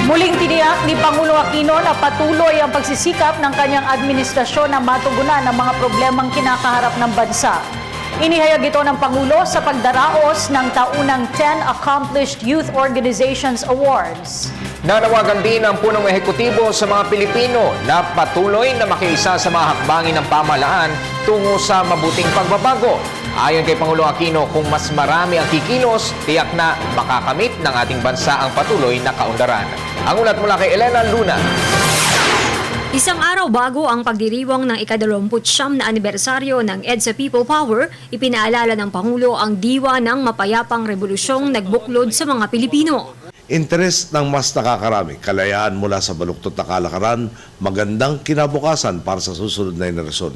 Muling tiniyak ni Pangulo Aquino na patuloy ang pagsisikap ng kanyang administrasyon na matugunan ang mga problemang kinakaharap ng bansa. Inihayag ito ng Pangulo sa pagdaraos ng taunang 10 Accomplished Youth Organizations Awards. Nanawagan din ang punong ehekutibo sa mga Pilipino na patuloy na makiisa sa mga hakbangin ng pamahalaan tungo sa mabuting pagbabago. Ayon kay Pangulo Aquino, kung mas marami ang kikilos, tiyak na makakamit ng ating bansa ang patuloy na kaunlaran. Ang ulat mula kay Elena Luna. Isang araw bago ang pagdiriwang ng ika-29 na anibersaryo ng EDSA People Power, ipinaalala ng Pangulo ang diwa ng mapayapang revolusyong nagbuklod sa mga Pilipino. Interes ng mas nakakarami, kalayaan mula sa baluktot na kalakaran, magandang kinabukasan para sa susunod na henerasyon.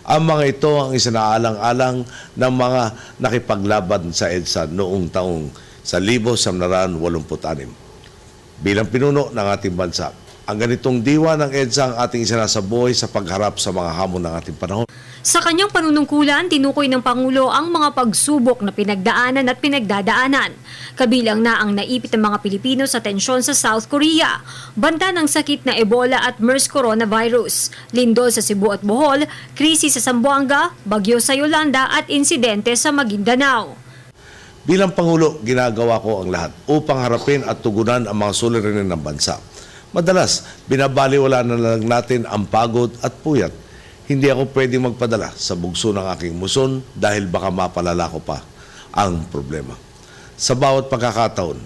Ang mga ito ang isinaalang-alang ng mga nakipaglaban sa EDSA noong taong 1986. Bilang pinuno ng ating bansa, ang ganitong diwa ng EDSA ang ating isinasabuhay sa pagharap sa mga hamon ng ating panahon. Sa kanyang panunungkulan, tinukoy ng Pangulo ang mga pagsubok na pinagdaanan at pinagdadaanan. Kabilang na ang naipit ng mga Pilipino sa tensyon sa South Korea, banta ng sakit na Ebola at MERS coronavirus, lindol sa Cebu at Bohol, krisis sa Zamboanga, bagyo sa Yolanda at insidente sa Maguindanao. Bilang Pangulo, ginagawa ko ang lahat upang harapin at tugunan ang mga suliranin ng bansa. Madalas, binabaliwala na lang natin ang pagod at puyat. Hindi ako pwedeng magpadala sa bugso ng aking muson dahil baka mapalala ko pa ang problema. Sa bawat pagkakataon,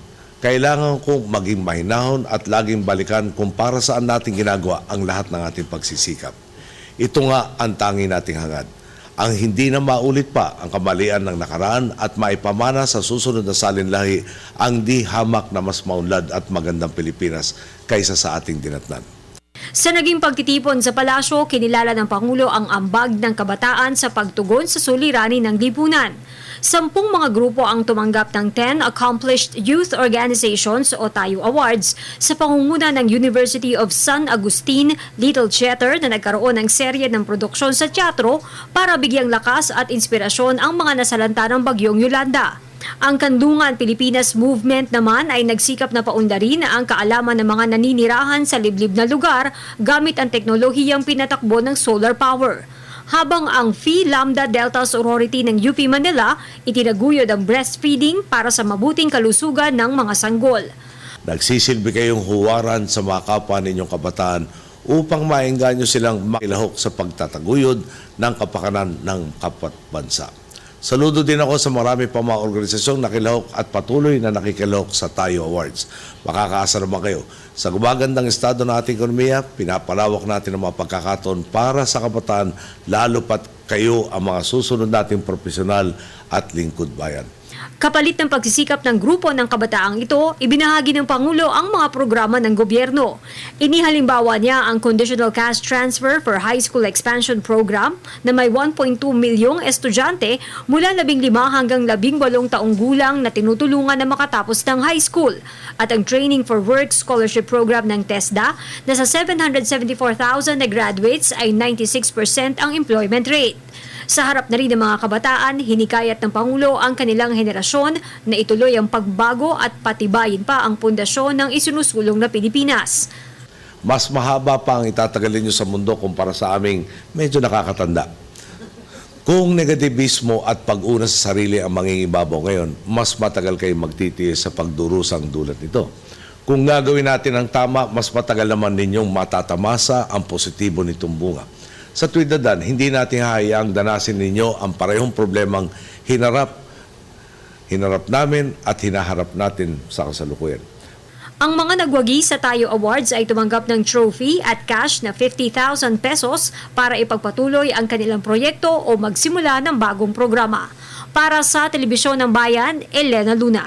kailangan kong maging mahinahon at laging balikan kung para saan natin ginagawa ang lahat ng ating pagsisikap. Ito nga ang tangi nating hangad. Ang hindi na maulit pa ang kamalian ng nakaraan at maipamana sa susunod na salinlahi ang di hamak na mas maunlad at magandang Pilipinas kaysa sa ating dinatnan. Sa naging pagtitipon sa palasyo, kinilala ng Pangulo ang ambag ng kabataan sa pagtugon sa suliranin ng lipunan. 10 mga grupo ang tumanggap ng 10 Accomplished Youth Organizations o TAYO Awards sa pangunguna ng University of San Agustin Little Theater na nagkaroon ng serye ng produksyon sa teatro para bigyang lakas at inspirasyon ang mga nasalanta ng bagyong Yolanda. Ang Kandungan Pilipinas Movement naman ay nagsikap na paundarin ang kaalaman ng mga naninirahan sa liblib na lugar gamit ang teknolohiyang pinatakbo ng solar power. Habang ang Phi Lambda Delta Sorority ng UP Manila itinaguyod ang breastfeeding para sa mabuting kalusugan ng mga sanggol. Nagsisilbi kayong huwaran sa mga kapwa ninyong kabataan upang maengganyo silang makilahok sa pagtataguyod ng kapakanan ng kapwa bansa. Saludo din ako sa marami pa mga organisasyong nakilahok at patuloy na nakikilahok sa TAYO Awards. Makakaasa naman kayo. Sa gumagandang estado ng ating ekonomiya, pinapalawak natin ang mga pagkakataon para sa kabataan, lalo pat kayo ang mga susunod nating profesional at lingkod bayan. Kapalit ng pagsisikap ng grupo ng kabataang ito, ibinahagi ng Pangulo ang mga programa ng gobyerno. Inihalimbawa niya ang Conditional Cash Transfer for High School Expansion Program na may 1.2 milyong estudyante mula 15 hanggang 18 taong gulang na tinutulungan na makatapos ng high school at ang Training for Work Scholarship Program ng TESDA na sa 774,000 na graduates ay 96% ang employment rate. Sa harap na rin ng mga kabataan, hinikayat ng Pangulo ang kanilang henerasyon na ituloy ang pagbago at patibayin pa ang pundasyon ng isinusulong na Pilipinas. Mas mahaba pa ang itatagalin nyo sa mundo kumpara sa aming medyo nakakatanda. Kung negativismo at pag-una sa sarili ang mangingibabaw ngayon, mas matagal kayong magtitiis sa pagdurusang dulot nito. Kung gagawin natin ang tama, mas matagal naman ninyong matatamasa ang positibo nitong bunga. Sa tuwid na dan, hindi natin hahayaang danasin ninyo ang parehong problemang hinarap namin at hinaharap natin sa kasalukuyan. Ang mga nagwagi sa TAYO Awards ay tumanggap ng trophy at cash na 50,000 pesos para ipagpatuloy ang kanilang proyekto o magsimula ng bagong programa. Para sa Telebisyon ng Bayan, Elena Luna.